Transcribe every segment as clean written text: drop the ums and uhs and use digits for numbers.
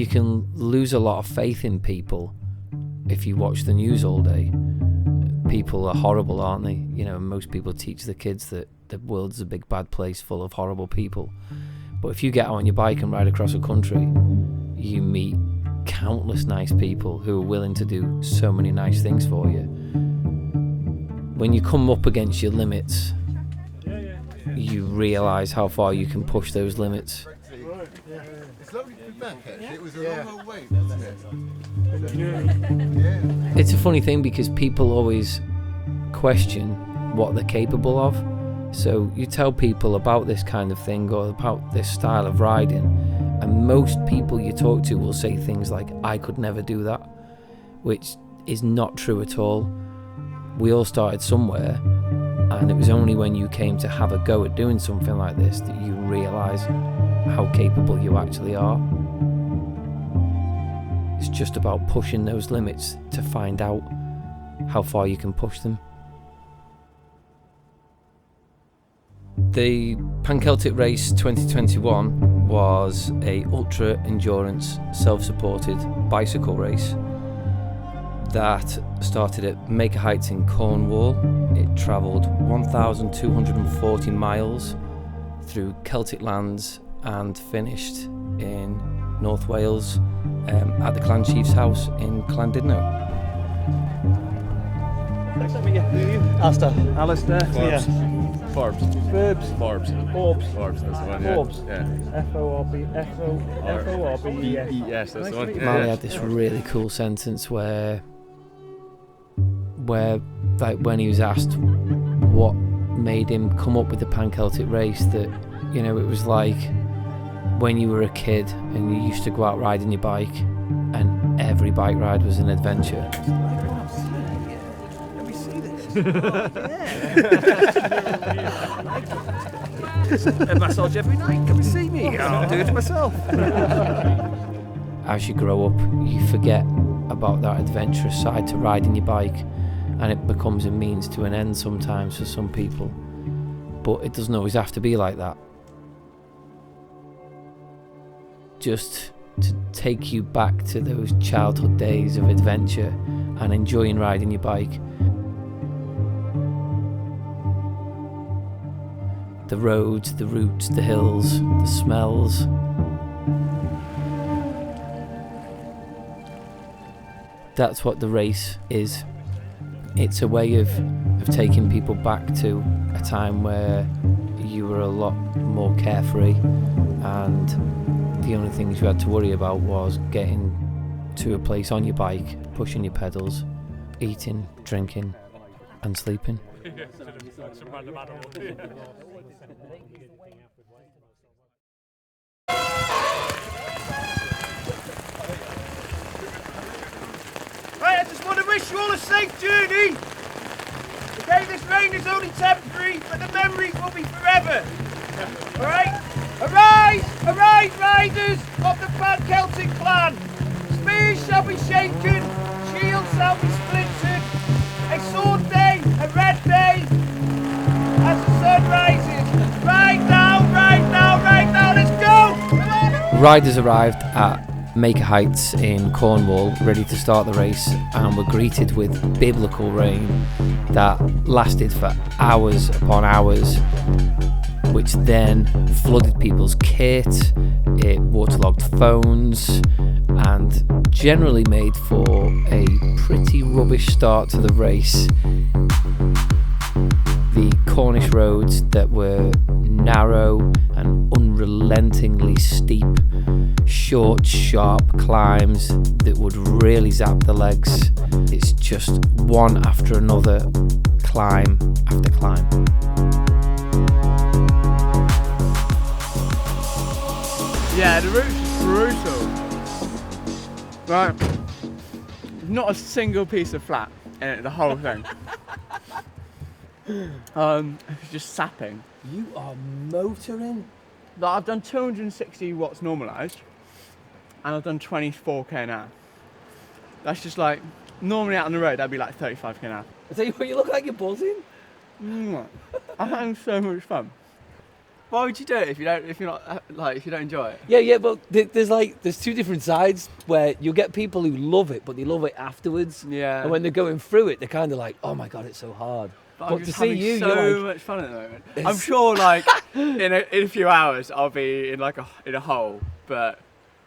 can lose a lot of faith in people if you watch the news all day. People are horrible, aren't they? You know, most people teach the kids that the world's a big bad place full of horrible people. But if you get on your bike and ride across a country, you meet countless nice people who are willing to do so many nice things for you. When you come up against your limits, you realise how far you can push those limits. It's lovely to be back, actually. It was a long wait, wasn't it? It's a funny thing because people always question what they're capable of. So you tell people about this kind of thing or about this style of riding, and most people you talk to will say things like, I could never do that, which is not true at all. We all started somewhere, and it was only when you came to have a go at doing something like this that you realise how capable you actually are. It's just about pushing those limits to find out how far you can push them. The Pan-Celtic Race 2021 was a ultra-endurance, self-supported bicycle race that started at Maker Heights in Cornwall. It travelled 1,240 miles through Celtic lands and finished in North Wales at the Clan Chief's house in Llandudno. Alistair. Forbes. Forbes, that's the one, yeah. Forbes. Yeah. F-O-R-B-E-S, that's the one. Mally had this really cool sentence where like when he was asked what made him come up with the Pan-Celtic race, that, you know, it was like when you were a kid and you used to go out riding your bike and every bike ride was an adventure. Let me see this. A massage every night. Can we see me? I'll do it myself. As you grow up, you forget about that adventurous side to riding your bike, and it becomes a means to an end sometimes for some people. But it doesn't always have to be like that. Just to take you back to those childhood days of adventure and enjoying riding your bike. The roads, the routes, the hills, the smells. That's what the race is. It's a way of taking people back to a time where you were a lot more carefree, and the only things you had to worry about was getting to a place on your bike, pushing your pedals, eating, drinking, and sleeping. Right, I just want to wish you all a safe journey. Okay, this rain is only temporary, but the memories will be forever. All right? Arise, arise, riders of the Pan-Celtic clan. Spears shall be shaken, shields shall be splintered. A sword day, a red day, as the sun rises. Right now, right now, right now, let's go! Come on! Riders arrived at Maker Heights in Cornwall, ready to start the race, and were greeted with biblical rain that lasted for hours upon hours, which then flooded people's kit, it waterlogged phones, and generally made for a pretty rubbish start to the race. The Cornish roads that were narrow and unrelentingly steep, short, sharp climbs that would really zap the legs. It's just one after another, climb after climb. Yeah, the route's brutal. Right, not a single piece of flat in it, the whole thing. It's just sapping. You are motoring? But I've done 260 watts normalised, and I've done 24k an hour. That's just like, normally out on the road that'd be like 35k an hour. I tell you what, you look like you're buzzing. I'm having so much fun. Why would you do it if you don't enjoy it? Yeah, but there's two different sides where you'll get people who love it, but they love it afterwards. Yeah. And when they're going through it, they're kind of like, oh my god, it's so hard. But But I'm to just see having you, so you're like, much fun at the moment. I'm sure, like in a few hours, I'll be in in a hole. But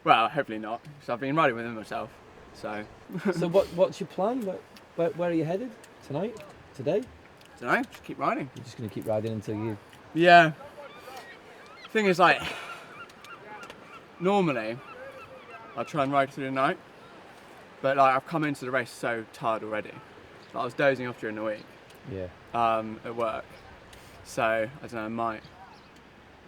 well, hopefully not. Because I've been riding with them myself. So. So what's your plan? Where are you headed tonight? Today? Don't know. Just keep riding. You're just gonna keep riding until you. Yeah. Thing is, like, normally I try and ride through the night, but like I've come into the race so tired already. Like, I was dozing off during the week. Yeah. At work. So I don't know. I might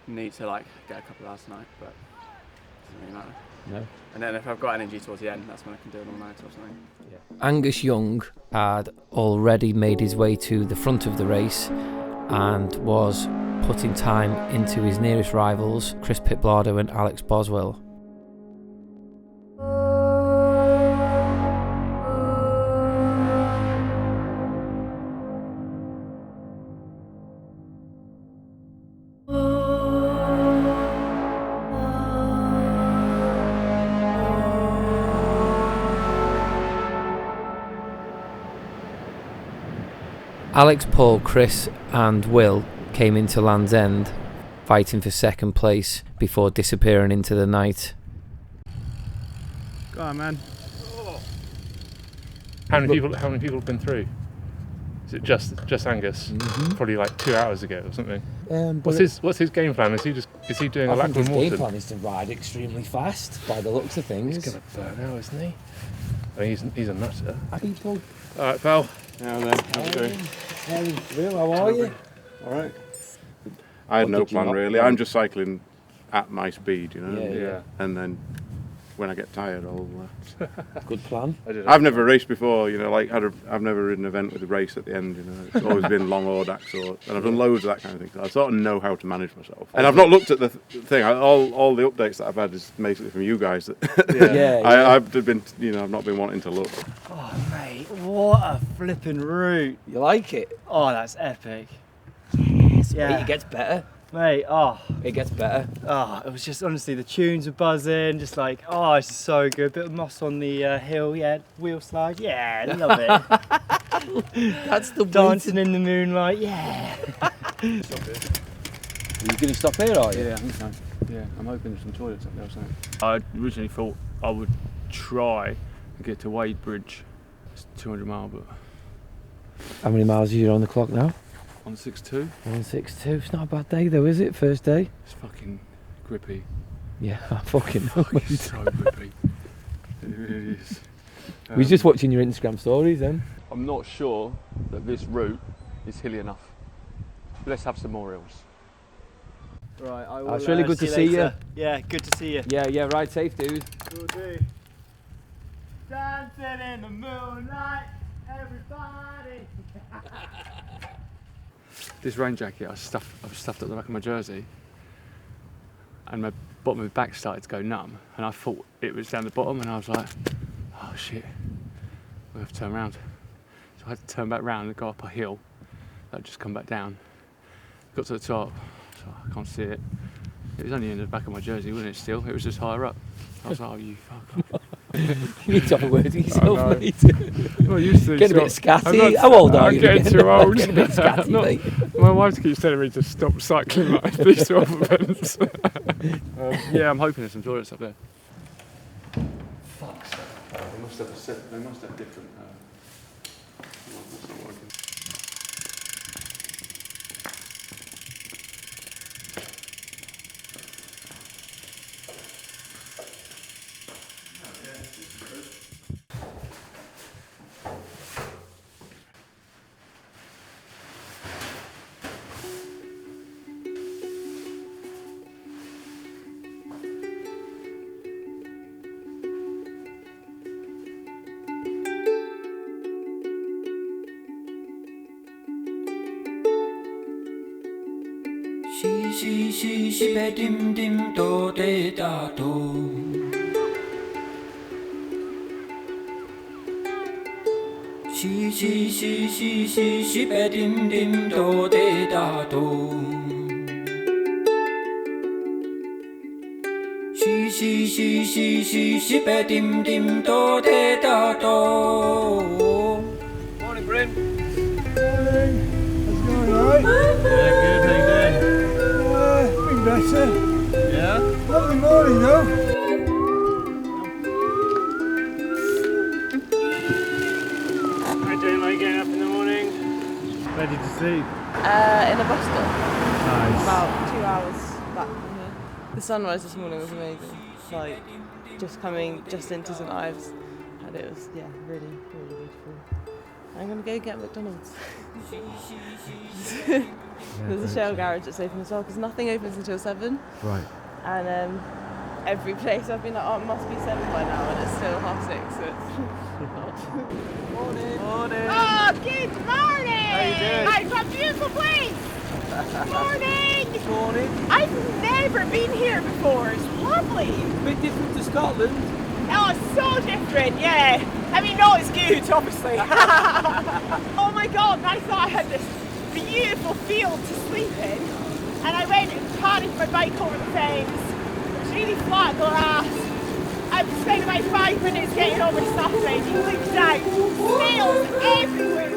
need to like get a couple of hours tonight, but it doesn't really matter. No. And then if I've got energy towards the end, that's when I can do an all-night or something. Yeah. Angus Young had already made his way to the front of the race and was putting time into his nearest rivals, Chris Pitblado and Alex Boswell. Alex, Paul, Chris and Will came into Land's End fighting for second place before disappearing into the night. Go on, man. How many people have been through? Is it just Angus? Mm-hmm. Probably like 2 hours ago or something. But What's his game plan? Is he doing a I lap think with his game Morton? plan is to ride extremely fast by the looks of things. He's gonna burn out, isn't he? I mean, he's a nutter. People. All right, pal. How then? How's it going? How are you? All right. I had What no did you plan not really. plan? I'm just cycling at my speed, you know. Yeah. And then when I get tired, I'll. Good plan. I've never raced before, you know. Like I've never ridden an event with a race at the end, you know. It's always been long Audax, and I've done loads of that kind of thing. So I sort of know how to manage myself. And I've not looked at the thing. All the updates that I've had is basically from you guys. I've been, you know, I've not been wanting to look. Oh, mate, what a flipping route. You like it? Oh, that's epic. Yes, Yeah. mate, it gets better. Mate, It gets better. it was just honestly, the tunes were buzzing, just like, it's just so good. Bit of moss on the hill, yeah, wheel slide, yeah, love it. That's the Dancing in the moonlight, yeah. Are you going to stop here, are you? Yeah, I think so. Yeah, I'm hoping there's some toilets up there or something. I originally thought I would try and get to Wade Bridge. It's 200 mile, but How many miles are you on the clock now? 162. 162. It's not a bad day though, is it? First day? It's fucking grippy. Yeah, I fucking know. It's so grippy. It really is. We was just watching your Instagram stories then. I'm not sure that this route is hilly enough. Let's have some more hills. Right, I will. It's really good to see you. later. Yeah, good to see you. Yeah, ride safe, dude. Will do. Dancing in the moonlight, everybody. This rain jacket I've stuffed at the back of my jersey, and my bottom of the back started to go numb, and I thought it was down the bottom, and I was like, oh shit, we have to turn around. So I had to turn back round and go up a hill that just come back down. Got to the top, so I can't see it. It was only in the back of my jersey, wasn't it? Still, it was just higher up. I was like, oh, you fuck off. You need to have a word with yourself, mate. I'm not used to Getting a bit scatty. How old are you? I'm getting too old. Getting a bit scatty, mate. My wife keeps telling me to stop cycling like these sort of events. Yeah, I'm hoping there's some toilets up there. Fuck's sake. They must have different. That's not working. She be dim dim do de da do. She be dim dim do de da do. shi shi shi shi shibba dim dim do de da do. Morning, Bryn. Morning. How's it going, alright? Yeah, good. How you doing? Been better. Yeah? Lovely morning though. How you doing, mate? Getting up in the morning? Where did you sleep? In a bus stop. Nice. About 2 hours back from here. The sunrise this morning was amazing. Like, just coming just into St Ives, and it was, yeah, really, really beautiful. I'm gonna go get McDonald's. There's a Shell garage that's open as well, because nothing opens until 7. Right. And every place I've been like, oh, it must be 7 by now, and it's still 6:30, so it's not. Morning. Morning. Oh, good morning! How you doing? I've got a beautiful place! Morning! Morning. I've never been here before, it's lovely! Bit different to Scotland. Oh, it's so different, yeah! I mean, no, it's good, obviously. Oh my god, I thought I had this beautiful field to sleep in, and I went and carried my bike over the fence. It was really flat grass. I spent about 5 minutes getting over the stuff and you looked down, snails everywhere.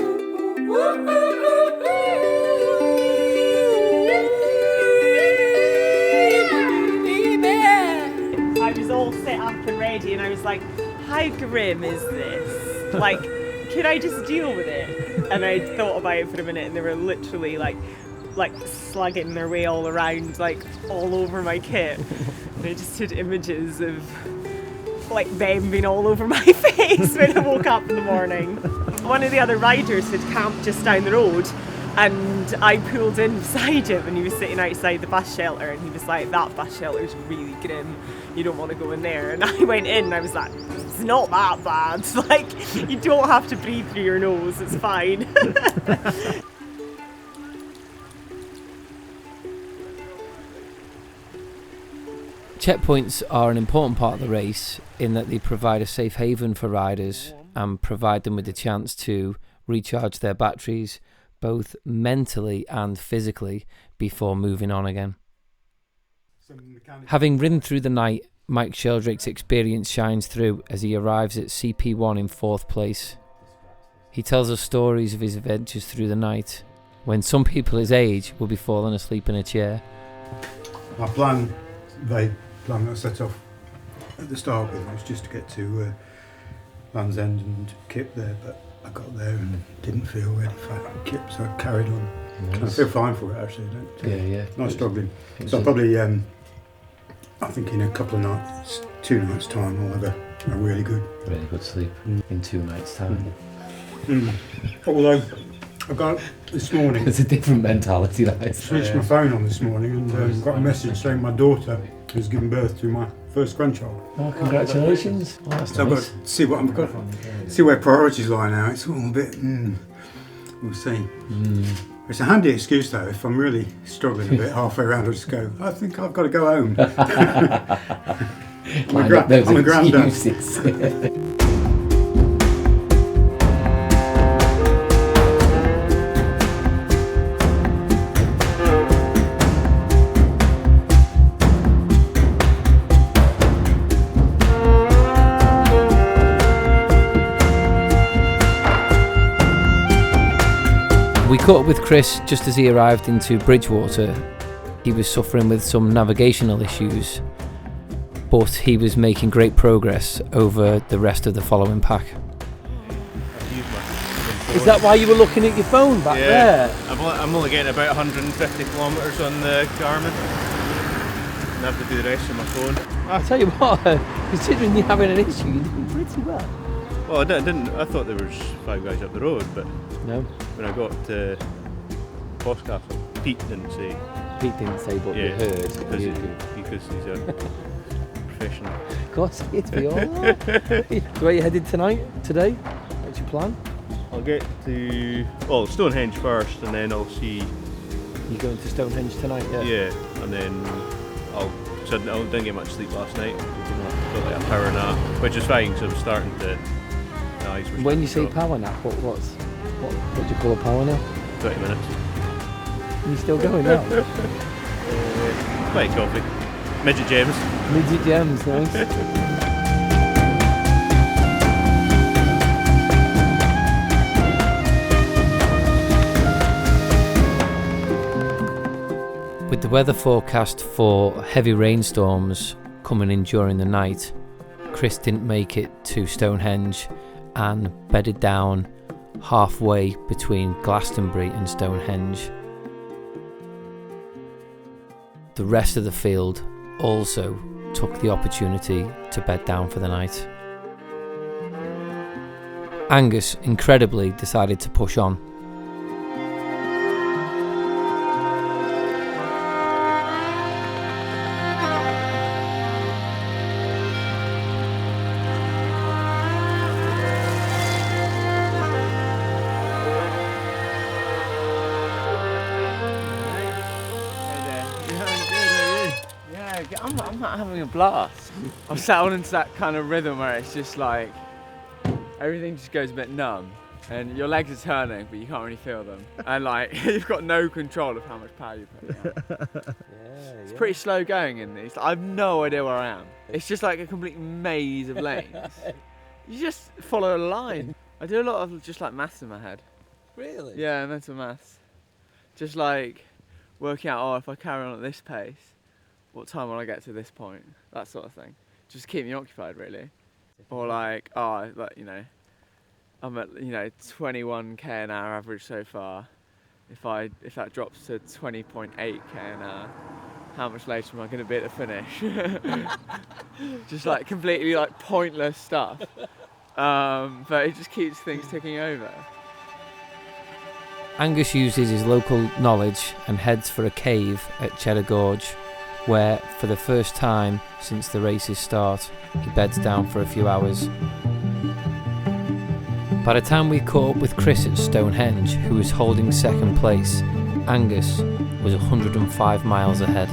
I was all set up and ready and I was like, how grim is this? Like, can I just deal with it? And I thought about it for a minute and they were literally like slugging their way all around, like all over my kit. And I just did images of like them being all over my face when I woke up in the morning. One of the other riders had camped just down the road and I pulled in beside him and he was sitting outside the bus shelter and he was like, that bus shelter is really grim, you don't want to go in there. And I went in and I was like, it's not that bad, like you don't have to breathe through your nose, it's fine. Checkpoints are an important part of the race in that they provide a safe haven for riders and provide them with the chance to recharge their batteries both mentally and physically before moving on again. Having ridden through the night, Mike Sheldrick's experience shines through as he arrives at CP1 in 4th place. He tells us stories of his adventures through the night, when some people his age will be falling asleep in a chair. My plan that I set off at the start with was just to get to Land's End and Kip there, but I got there and didn't feel ready for Kip, so I carried on. Nice. I feel fine for it actually, Yeah. Not struggling. So I'll probably, I think in a couple of nights, 2 nights time, I'll have a really good sleep in 2 nights time. Although I got this morning. It's a different mentality, that is. Switched my phone on this morning and got a message saying my daughter has given birth to my first grandchild. Oh, congratulations! Oh, that's so nice. I've got to see what I've got. See where priorities lie now. It's all a bit. We'll see. It's a handy excuse though. If I'm really struggling a bit halfway around, I'll just go. I think I've got to go home. I'm a granddad. We caught up with Chris just as he arrived into Bridgewater. He was suffering with some navigational issues, but he was making great progress over the rest of the following pack. Is that why you were looking at your phone back there? I'm only getting about 150 kilometres on the Garmin. I have to do the rest on my phone. I'll tell you what, considering you're having an issue, you're doing pretty well. Well, I didn't. I thought there was 5 guys up the road, but no. When I got to Boscastle, Pete didn't say. But you heard. Because he's a professional. God, it's be all right. Where are you headed today? What's your plan? I'll get to Stonehenge first, and then I'll see. You going to Stonehenge tonight? Yeah, and then I didn't get much sleep last night. Got like a power nap, which is fine because I'm starting to. When you say power nap, what do you call a power nap? 30 minutes. Are you still going now? Quite coffee. Midget James. Midget James, nice. With the weather forecast for heavy rainstorms coming in during the night, Chris didn't make it to Stonehenge and bedded down halfway between Glastonbury and Stonehenge. The rest of the field also took the opportunity to bed down for the night. Angus, incredibly, decided to push on. I'm not having a blast. I've settled into that kind of rhythm where it's just like everything just goes a bit numb and your legs are turning but you can't really feel them and like you've got no control of how much power you're putting out. It's pretty slow going in these. I have no idea where I am. It's just like a complete maze of lanes. You just follow a line. I do a lot of just like maths in my head. Really? Yeah, mental maths. Just like working out, oh, if I carry on at this pace, what time will I get to this point? That sort of thing. Just keep me occupied, really. Or like, oh, like, you know, I'm at 21k an hour average so far. If that drops to 20.8k an hour, how much later am I going to be at the finish? Just like completely like pointless stuff. But it just keeps things ticking over. Angus uses his local knowledge and heads for a cave at Cheddar Gorge, where, for the first time since the race's start, he beds down for a few hours. By the time we caught up with Chris at Stonehenge, who was holding second place, Angus was 105 miles ahead.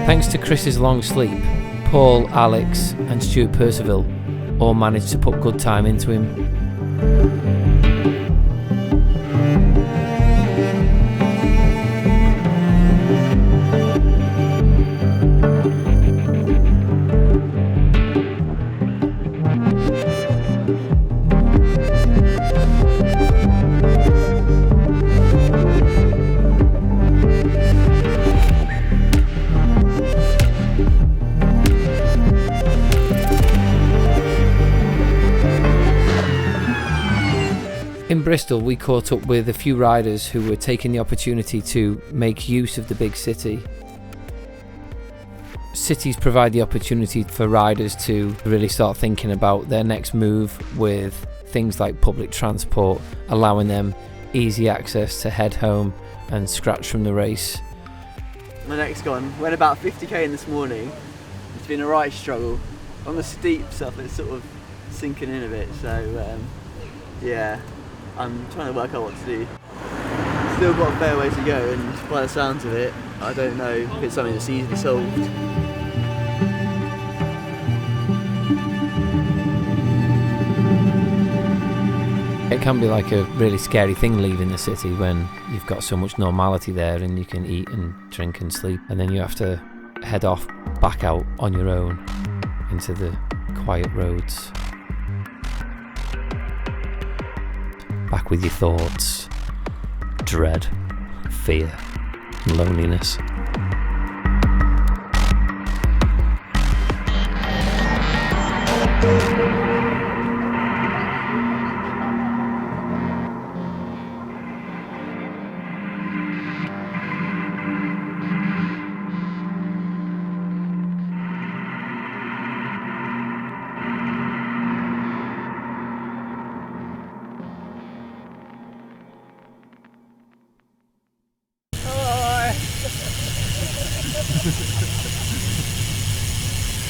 Thanks to Chris's long sleep, Paul, Alex and Stuart Percival all managed to put good time into him. In Bristol, we caught up with a few riders who were taking the opportunity to make use of the big city. Cities provide the opportunity for riders to really start thinking about their next move, with things like public transport allowing them easy access to head home and scratch from the race. My next one went about 50k in this morning. It's been a right struggle. On the steep stuff it's sort of sinking in a bit, so yeah, I'm trying to work out what to do. Still got a fair way to go, and by the sounds of it, I don't know if it's something that's easily solved. It can be like a really scary thing leaving the city when you've got so much normality there and you can eat and drink and sleep, and then you have to head off back out on your own into the quiet roads. Back with your thoughts, dread, fear, loneliness.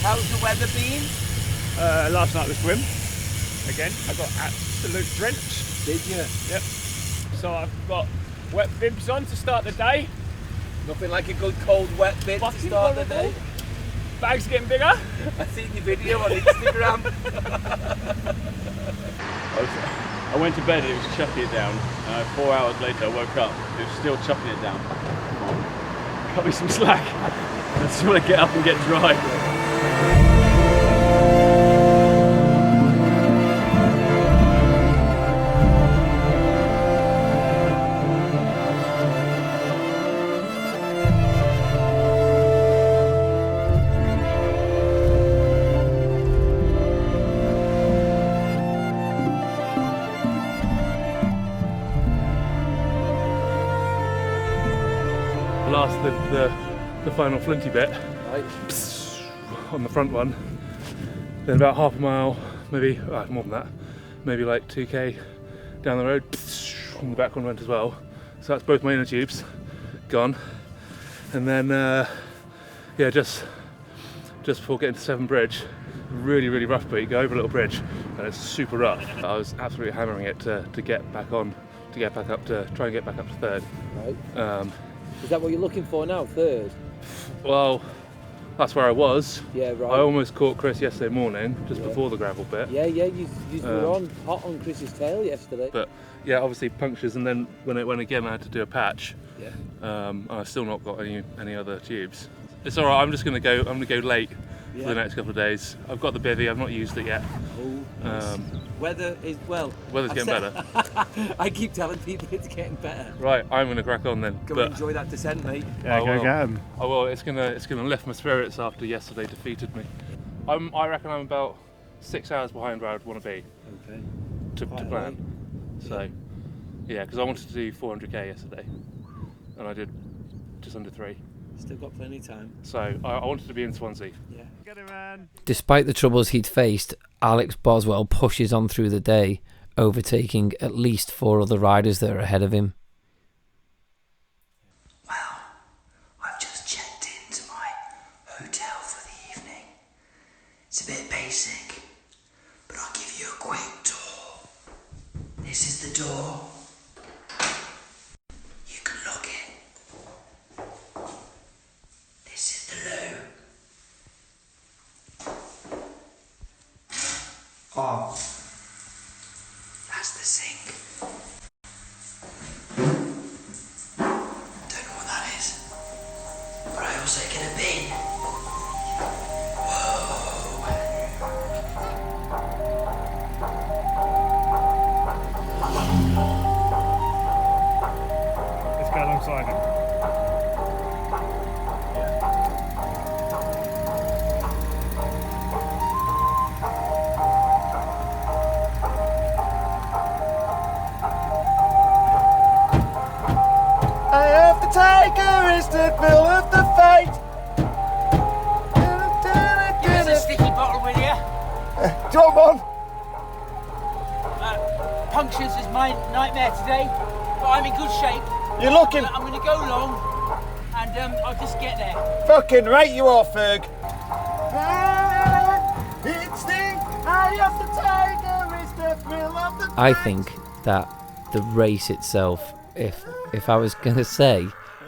How's the weather been? Last night was grim. Again, I got absolute drenched. Did you? Yep. So I've got Wet bibs on to start the day. Nothing like a good cold wet bit to start the day. Bags getting bigger. I've seen your video on Instagram. I went to bed and it was chucking it down. 4 hours later I woke up, it was still chucking it down. Come on, cut me some slack. I just want to get up and get dry. The final flinty bit on the front one, then about half a mile, maybe more than that, maybe like 2k down the road, and the back one went as well. So that's both my inner tubes gone, and then yeah, just before getting to Severn Bridge, really rough bit. You go over a little bridge and it's super rough. I was absolutely hammering it to get back on, to get back up to try and get back up to third. Right. Is that what you're looking for now, third? Well, that's where I was. Yeah, right. I almost caught Chris yesterday morning, just before the gravel bit. Yeah, you were hot on Chris's tail yesterday. But yeah, obviously punctures, and then when again I had to do a patch. Yeah. I've still not got any other tubes. It's all right. I'm gonna go late for the next couple of days. I've got the bivvy. I've not used it yet. Oh, nice. Weather is Weather's getting better. I keep telling people it's getting better. Right, I'm gonna crack on then. Go and enjoy that descent, mate. Yeah, go get him. I will. It's gonna lift my spirits after yesterday defeated me. I reckon I'm about 6 hours behind where I'd want to be. Okay. To plan. So, yeah, because I wanted to do 400k yesterday, and I did just under 3. Still got plenty of time. So I wanted to be in Swansea. Yeah. Get him, man. Despite the troubles he'd faced, Alex Boswell pushes on through the day, overtaking at least 4 other riders that are ahead of him. Well, I've just checked into my hotel for the evening. It's a bit basic, but I'll give you a quick tour. This is the door. You can lock it. This is the loo. Oh, that's the sink. Don't know what that is, but I also get a bin. Whoa. Let's go alongside him. Tiger is the bill of the fate. There's a sticky bottle with you. Come on. Punctures is my nightmare today, but I'm in good shape. You're looking. I'm going to go long, and I'll just get there. Fucking right you are, Ferg. It's the eye of the tiger, it's the thrill of the I think that the race itself, if I was going to say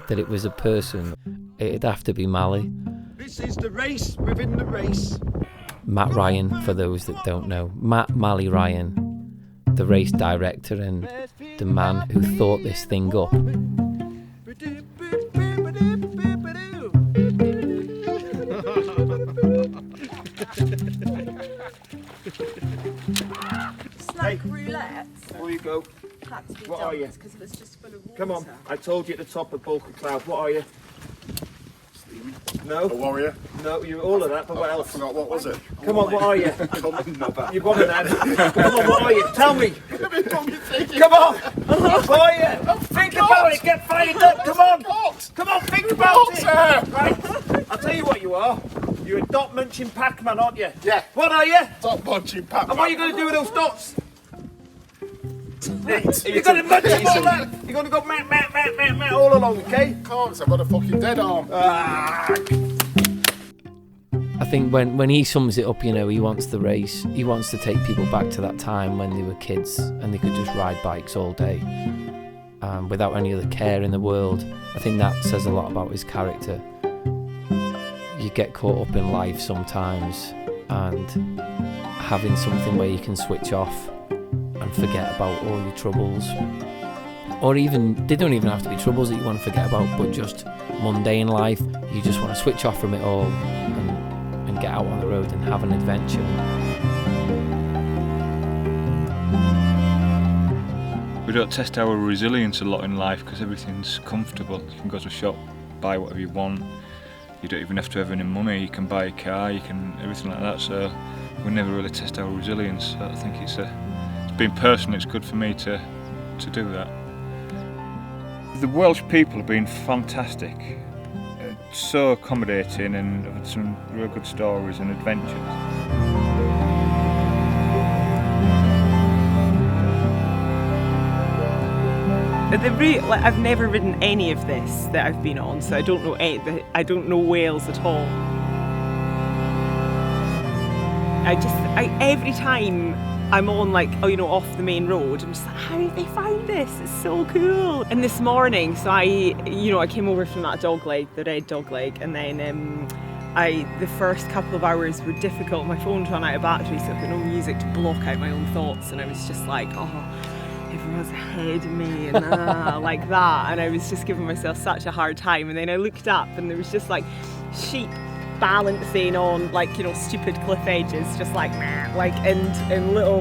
that it was a person, it'd have to be Mally. This is the race within the race. Matt Ryan, for those that don't know. Matt Mally Ryan, the race director and the man who thought this thing up. Slack roulette. Before you go, Had to be what are you? because it was just full of water. Come on. I told you at the top of Bulk of Cloud. What are you? No. A warrior? No, you're all of that, but what else? I forgot, what was it? Come on, what are you? You've won an ad. Come on, what are you? Tell me. Come on. What are you? Think about it. Get fired up. Come on. Come on, think about it. Right. I'll tell you what you are. You're a dot munching Pac-Man, aren't you? Yeah. What are you? Dot munching Pac-Man. And what are you going to do with those dots? You're going to munch them all out. You're going to go mat all along, okay? Can't, I've got a fucking dead arm. I think when he sums it up, you know, he wants the race. He wants to take people back to that time when they were kids and they could just ride bikes all day. without any other care in the world. I think that says a lot about his character. You get caught up in life sometimes, and having something where you can switch off and forget about all your troubles, or even, they don't even have to be troubles that you want to forget about, but just mundane life. You just want to switch off from it all and get out on the road and have an adventure. We don't test our resilience a lot in life because everything's comfortable. You can go to a shop, buy whatever you want. You don't even have to have any money. You can buy a car, you can, everything like that. So we never really test our resilience. So I think it's been personal. It's good for me to do that. The Welsh people have been fantastic, so accommodating, and have had some real good stories and adventures. I've never ridden any of this that I've been on, so I don't know Wales at all. Every time I'm on off the main road, I'm just like, how did they find this? It's so cool. And this morning, so I came over from that dog leg, the red dog leg, and then the first couple of hours were difficult. My phone's run out of battery, so I've got no music to block out my own thoughts, and I was just like, oh, everyone's ahead of me, and like that, and I was just giving myself such a hard time. And then I looked up, and there was just like sheep balancing on stupid cliff edges, just and little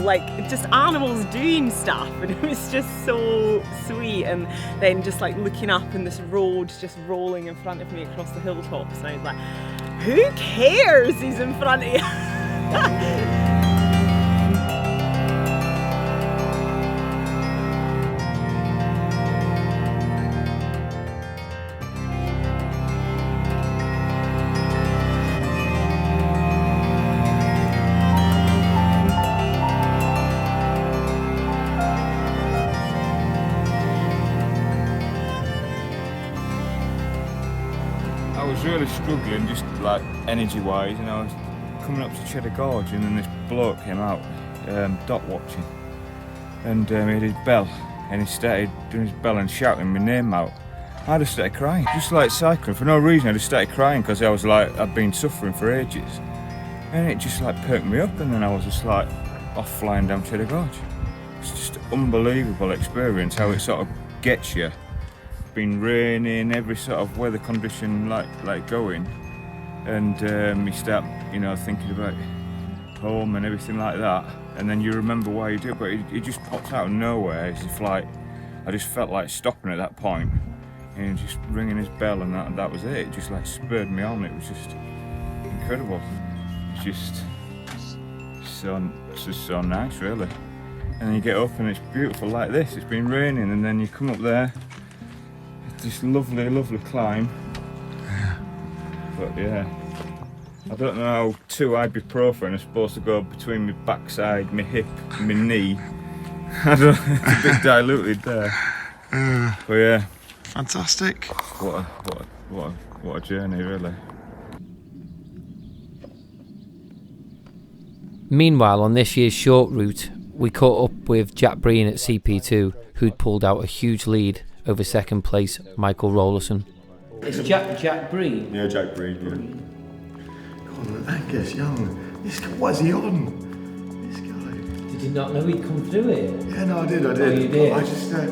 just animals doing stuff, and it was just so sweet. And then just looking up, and this road just rolling in front of me across the hilltops, and I was like, who cares who's in front of you? I was really struggling, just energy-wise, and I was coming up to Cheddar Gorge, and then this bloke came out, dot watching, and he had his bell, and he started doing his bell and shouting my name out. I just started crying, just cycling for no reason. I just started crying because I was I'd been suffering for ages, and it just perked me up, and then I was just off flying down Cheddar Gorge. It's just an unbelievable experience how it sort of gets you. Been raining, every sort of weather condition going, and you start thinking about home and everything like that, and then you remember why you do it, but it just pops out of nowhere. It's just I just felt like stopping at that point and just ringing his bell, and that was it. It just spurred me on. It was just incredible. It's just so nice, really. And then you get up and it's beautiful like this. It's been raining, and then you come up there. This lovely, lovely climb. But yeah, I don't know how 2 ibuprofen are supposed to go between my backside, my hip, my knee. I don't know, it's a bit diluted there. But yeah, fantastic. What a journey, really. Meanwhile, on this year's short route, we caught up with Jack Breen at CP2, who'd pulled out a huge lead over second place Michael Rollerson. It's Jack Breen? Yeah, Jack Breen, yeah. God, Angus Young, what is he on? This guy. Did you not know he'd come through it? Yeah, no, I did. Oh, you did? I just, I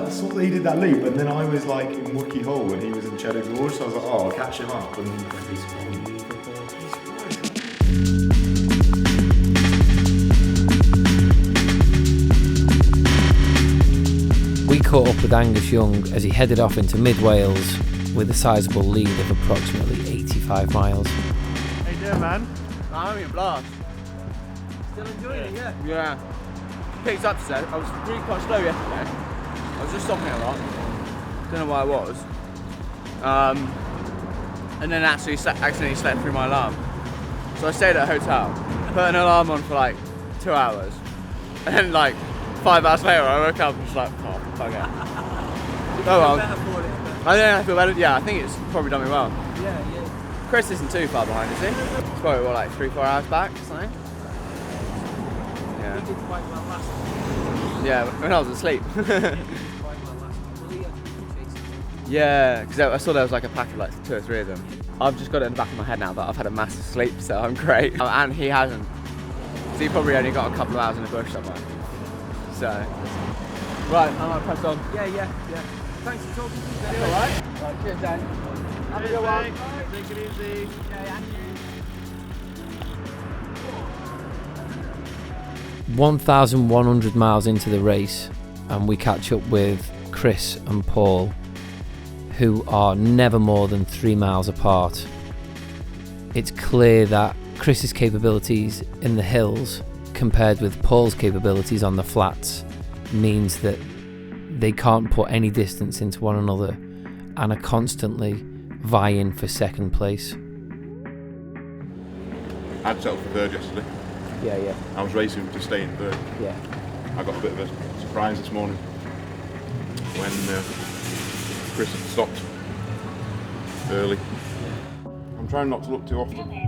saw that he did that loop, and then I was in Wookey Hole and he was in Cheddar Gorge, so I was like, oh, I'll catch him up. And We caught up with Angus Young as he headed off into mid-Wales with a sizable lead of approximately 85 miles. How you doing, man? I'm having a blast. Still enjoying it, yeah? Yeah. Picked up today. I was really quite slow yesterday. I was just stopping a lot. Don't know why I was. And then accidentally slept through my alarm. So I stayed at a hotel, put an alarm on for 2 hours, and then 5 hours later I woke up and was like, oh, fuck it. Oh well. I think I feel better. Yeah, I think it's probably done me well. Yeah. Chris isn't too far behind, is he? It's probably 3-4 hours back or something. Yeah. You did quite well last time. Yeah, when I was asleep. Yeah, because I saw there was like a pack of like 2 or 3 of them. I've just got it in the back of my head now that I've had a massive sleep, so I'm great. And he hasn't. So he probably only got a couple of hours in the bush somewhere. So, right, I'm gonna press on. Yeah. Thanks for talking to me. That's all right. Right, cheers, Dan. Have a good one. Take it easy. Yeah, and you. 1,100 miles into the race, and we catch up with Chris and Paul, who are never more than 3 miles apart. It's clear that Chris's capabilities in the hills compared with Paul's capabilities on the flats means that they can't put any distance into one another and are constantly vying for second place. I'd settled for third yesterday. Yeah. I was racing to stay in third. Yeah. I got a bit of a surprise this morning when Chris had stopped early. I'm trying not to look too often.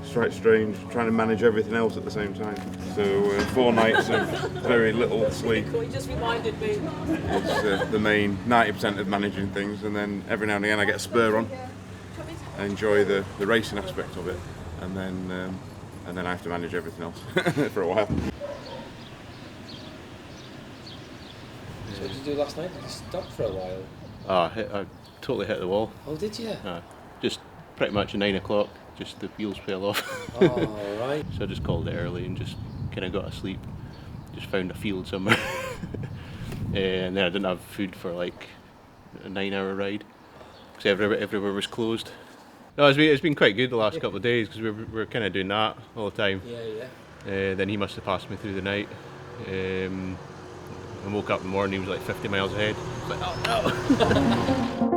It's quite strange, trying to manage everything else at the same time. So 4 nights of very little sleep You just reminded me. is the main 90% of managing things, and then every now and again I get a spur on. I enjoy the racing aspect of it, and then I have to manage everything else for a while. So what did you do last night? Did you stop for a while? I totally hit the wall. Oh, did you? Just pretty much at 9 o'clock, just the wheels fell off. Oh, right. So I just called it early and just kind of got to sleep. Just found a field somewhere. And then I didn't have food for like a 9-hour ride because everywhere was closed. No, it's been quite good the last couple of days because we're kind of doing that all the time. Yeah. Then he must have passed me through the night. I woke up in the morning, he was like 50 miles ahead. I was like, oh no!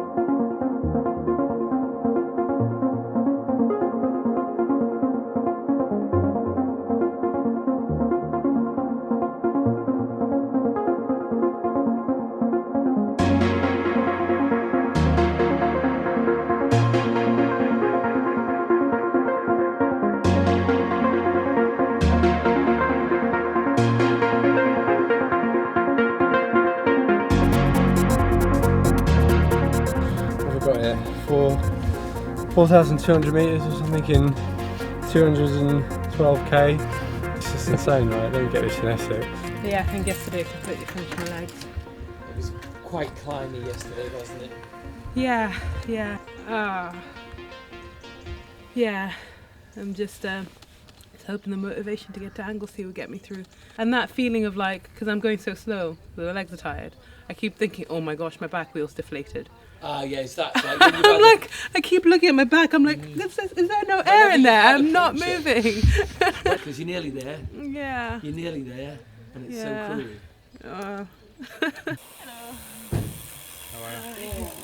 Got here 4,200 metres or something in 212k. It's just insane, right? Let me get this in Essex. Yeah, I think yesterday I completely finished my legs. It was quite climby yesterday, wasn't it? Yeah. I'm just hoping the motivation to get to Anglesey will get me through. And that feeling of like, because I'm going so slow, the legs are tired, I keep thinking, oh my gosh, my back wheel's deflated. Yeah, it's that. Like, I'm like, I keep looking at my back, I'm like, is there no air in there? I'm not moving. Because you're nearly there. Yeah. You're nearly there, and it's so cruel. Hello.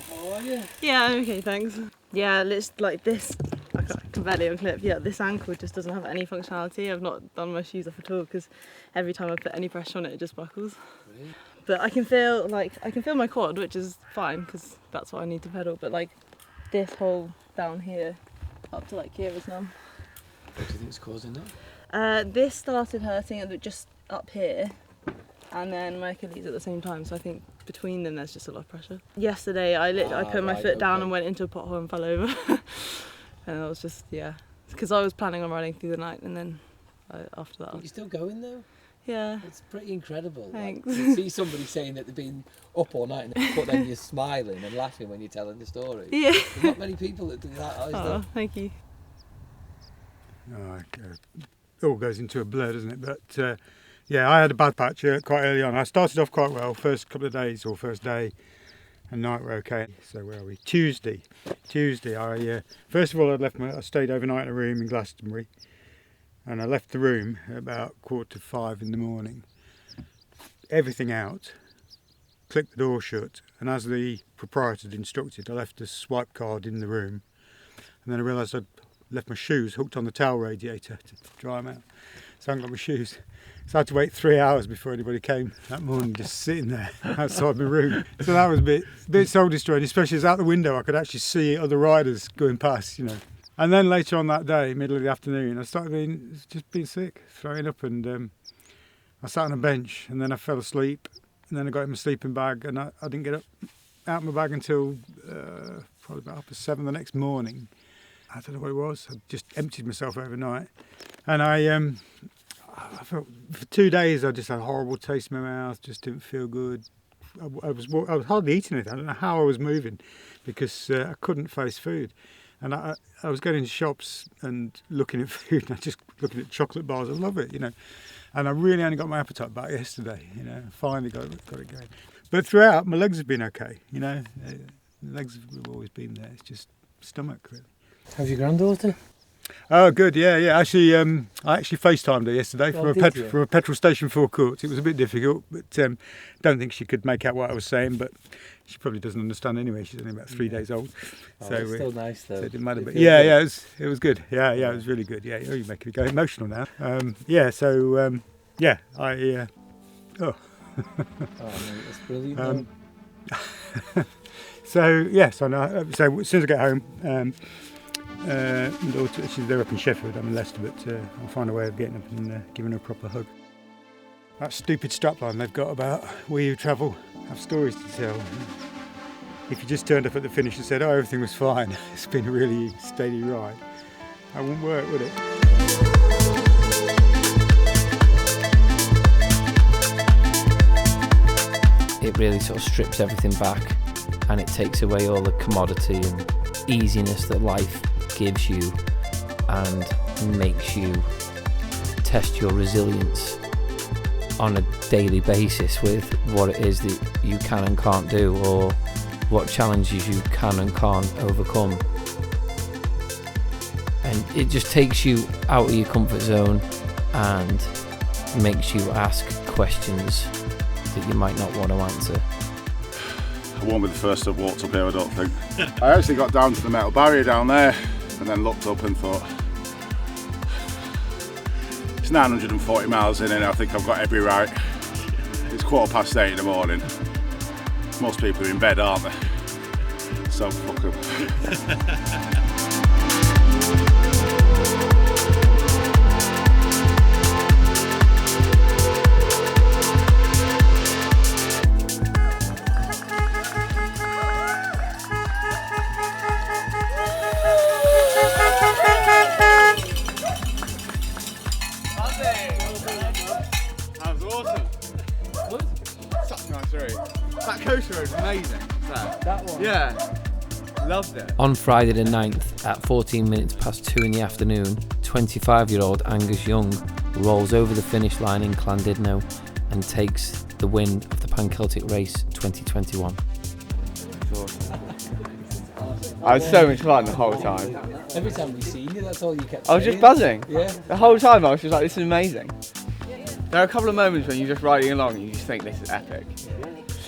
How are you? Yeah, I'm okay, thanks. Yeah, it's like this. I can barely unclip. Yeah, this ankle just doesn't have any functionality. I've not done my shoes off at all because every time I put any pressure on it, it just buckles. Really? But I can feel my quad, which is fine because that's what I need to pedal. But like this whole down here, up to like here is numb. What do you think is causing that? This started hurting just up here, and then my Achilles at the same time. So I think between them there's just a lot of pressure. Yesterday I put my foot down and went into a pothole and fell over, and I was just because I was planning on riding through the night, and then after that. You're still going though? Yeah. It's pretty incredible. Thanks. Like, you see somebody saying that they've been up all night, but then you're smiling and laughing when you're telling the story. Yeah. There's not many people that do that, is there? Thank you. It all goes into a blur, doesn't it? But I had a bad patch quite early on. I started off quite well, first couple of days or first day, and night were okay. So where are we? Tuesday. I first of all I stayed overnight in a room in Glastonbury, and I left the room at about 4:45 in the morning. Everything out, clicked the door shut, and as the proprietor had instructed, I left a swipe card in the room, and then I realised I'd left my shoes hooked on the towel radiator to dry them out. So I hadn't got my shoes. So I had to wait 3 hours before anybody came that morning, just sitting there outside my room. So that was a bit soul destroying, especially as out the window I could actually see other riders going past, you know. And then later on that day, middle of the afternoon, I started being sick, throwing up, and I sat on a bench, and then I fell asleep, and then I got in my sleeping bag, and I didn't get up. out my bag until probably about 7:30 the next morning. I don't know what it was. I just emptied myself overnight, and I felt for 2 days I just had a horrible taste in my mouth. Just didn't feel good. I was hardly eating anything. I don't know how I was moving, because I couldn't face food. And I was going into shops and looking at food, and I just looking at chocolate bars. I love it, you know. And I really only got my appetite back yesterday, you know. Finally got it going. But throughout, my legs have been okay, you know. The legs have always been there. It's just stomach, really. How's your granddaughter? Oh, good, yeah. Actually, I actually FaceTimed her yesterday from a petrol station forecourt. It was a bit difficult, but don't think she could make out what I was saying, but she probably doesn't understand anyway. She's only about 3 days old. So it's still nice, though. So it didn't matter. But yeah, it was good. Yeah, it was really good. Yeah, you're making me go emotional now. Oh, mate, that's brilliant. So as soon as I get home, my daughter, they're up in Sheffield, I'm in Leicester, but I'll find a way of getting up and giving her a proper hug. That stupid strapline they've got about we who travel have stories to tell. If you just turned up at the finish and said, oh, everything was fine, it's been a really steady ride, that wouldn't work, would it? It really sort of strips everything back, and it takes away all the commodity and easiness that life gives you, and makes you test your resilience on a daily basis with what it is that you can and can't do, or what challenges you can and can't overcome. And it just takes you out of your comfort zone and makes you ask questions that you might not want to answer. I won't be the first to have walked up here, I don't think. I actually got down to the metal barrier down there and then looked up and thought, it's 940 miles in and I think I've got every right. It's 8:15 in the morning. Most people are in bed, aren't they? So fuck them. That coaster road was amazing. That one? Yeah. Loved it. On Friday the 9th at 14 minutes past 2 in the afternoon, 25-year-old Angus Young rolls over the finish line in Llandudno and takes the win of the Pan-Celtic Race 2021. I had so much fun the whole time. Every time we seen you, that's all you kept saying. I was just buzzing. Yeah. The whole time I was just like, this is amazing. There are a couple of moments when you're just riding along and you just think this is epic.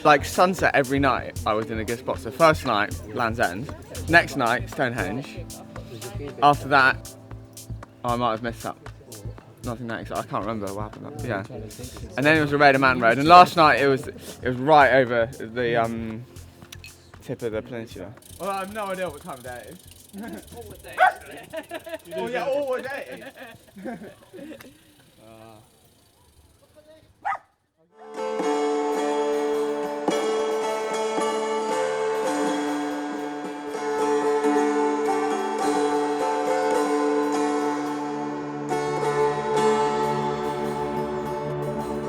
Like sunset every night, I was in a good spot. So first night, Land's End. Next night, Stonehenge. After that, I might have missed up. Nothing that exciting. I can't remember what happened. Yeah. And then it was the Raider Mountain Road. And last night it was right over the tip of the peninsula. Well, I have no idea what time of day it is. All day. Oh yeah, all day.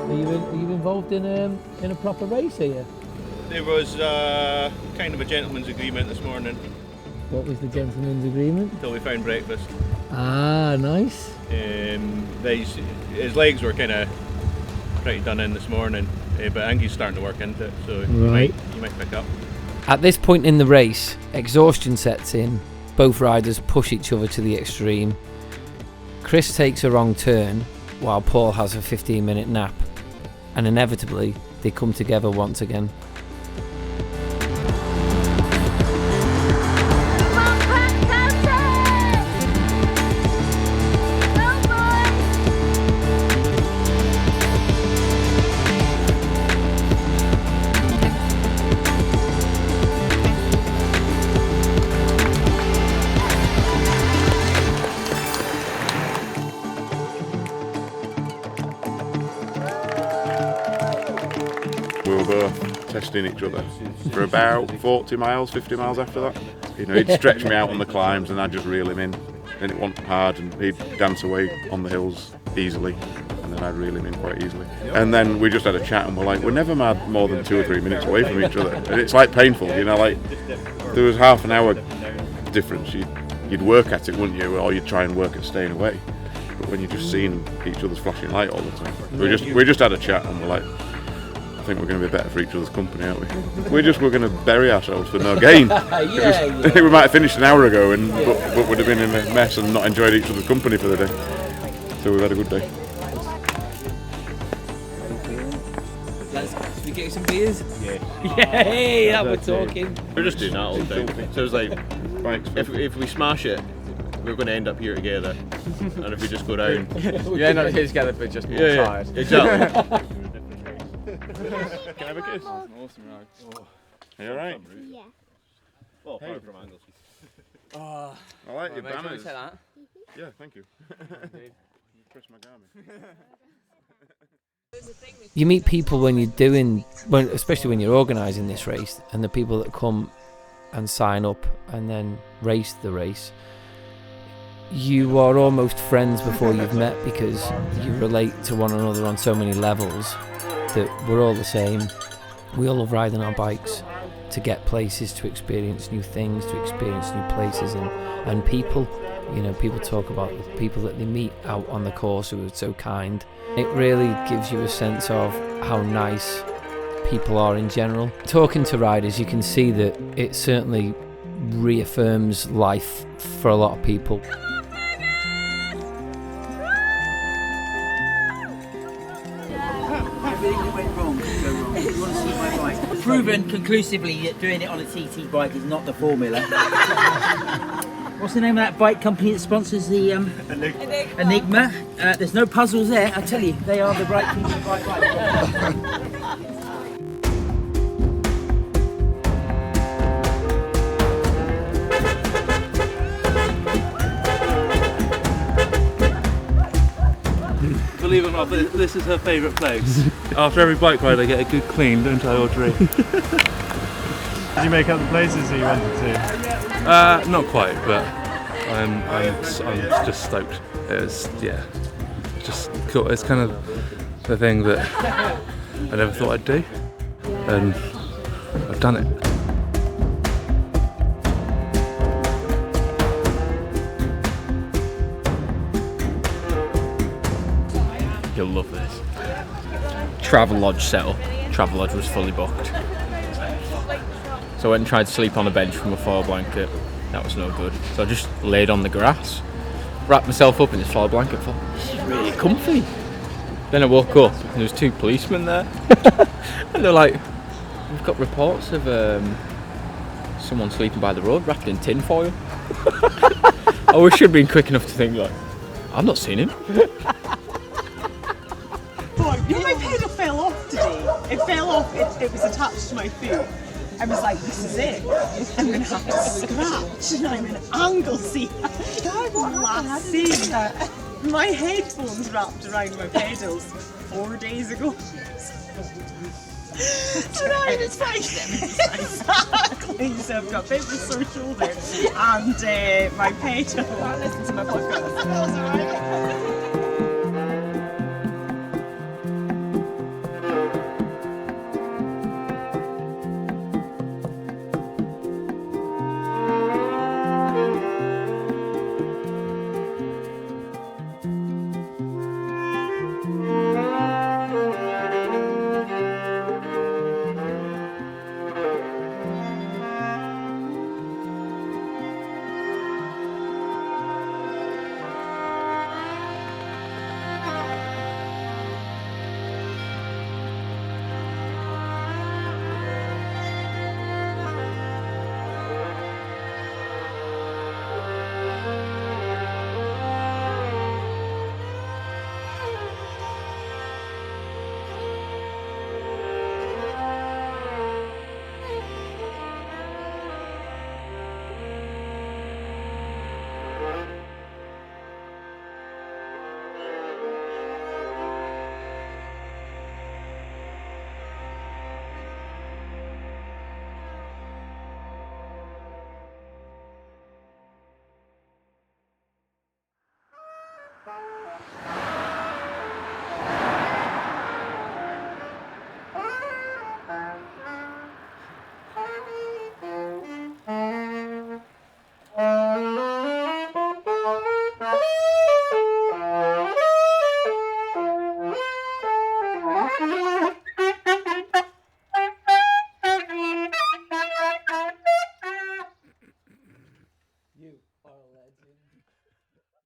Are you involved in a proper race here? There was kind of a gentleman's agreement this morning. What was the gentleman's agreement? Till we found breakfast. Ah, nice. His legs were kind of pretty done in this morning, but I think he's starting to work into it, so Right. you might pick up. At this point in the race, exhaustion sets in. Both riders push each other to the extreme. Chris takes a wrong turn while Paul has a 15-minute nap, and inevitably they come together once again. testing each other for about 40 miles, 50 miles after that. You know, he'd stretch me out on the climbs and I'd just reel him in. Then it wasn't hard and he'd dance away on the hills easily, and then I'd reel him in quite easily. And then we just had a chat and we're like, we're never more than 2 or 3 minutes away from each other. And it's like painful, you know, like there was half an hour difference. You'd work at it, wouldn't you? Or you'd try and work at staying away. But when you're just seeing each other's flashing light all the time, we just had a chat and we're like, I think we're going to be better for each other's company, aren't we? We're going to bury ourselves for no gain. Yeah. We might have finished an hour ago, but would have been in a mess and not enjoyed each other's company for the day. So we've had a good day. Should we get some beers? Yeah. Yay, that we're talking. We're just doing that all the time. So it's like, if we smash it, we're going to end up here together. And if we just go down, you end up here together, but just more tired. Exactly. Can I have a kiss? Awesome, right? Oh. Are you alright? Yeah. Well, apart from angles. I like your mate, do you want me banners. to take that? Yeah, thank you. Press my garment. You meet people when you're doing, especially when you're organising this race, and the people that come and sign up and then race the race. You are almost friends before you've met, because you relate to one another on so many levels that we're all the same. We all love riding our bikes to get places, to experience new things, to experience new places and people. You know, people talk about the people that they meet out on the course who are so kind. It really gives you a sense of how nice people are in general. Talking to riders, you can see that it certainly reaffirms life for a lot of people. Everything that went wrong could go wrong. You want to see my bike? Proven conclusively that doing it on a TT bike is not the formula. What's the name of that bike company that sponsors the Enigma? There's no puzzles there, I tell you. They are the right thing, the right bike. Believe it or not, but this is her favourite place. After every bike ride I get a good clean, don't I, Audrey? Did you make up the places that you wanted to? Not quite, but I'm just stoked. It's just cool. It's kind of the thing that I never thought I'd do, and I've done it. You'll love this. Travelodge setup. Travelodge was fully booked. So I went and tried to sleep on a bench from a foil blanket. That was no good. So I just laid on the grass, wrapped myself up in this foil blanket, thought, this is really comfy. Then I woke up and there was 2 policemen there. And they're like, we've got reports of someone sleeping by the road wrapped in tin foil. I wish I'd been quick enough to think, like, I've not seen him. You know, my pedal fell off today. It fell off, it was attached to my foot. I was like, this is it. I'm going to have to scratch. And I'm in Anglesey. Last seen my headphones wrapped around my pedals 4 days ago. And I was like, exactly. So I've got a bit of a sore shoulder and my pedal. I listened to my podcast. That was alright.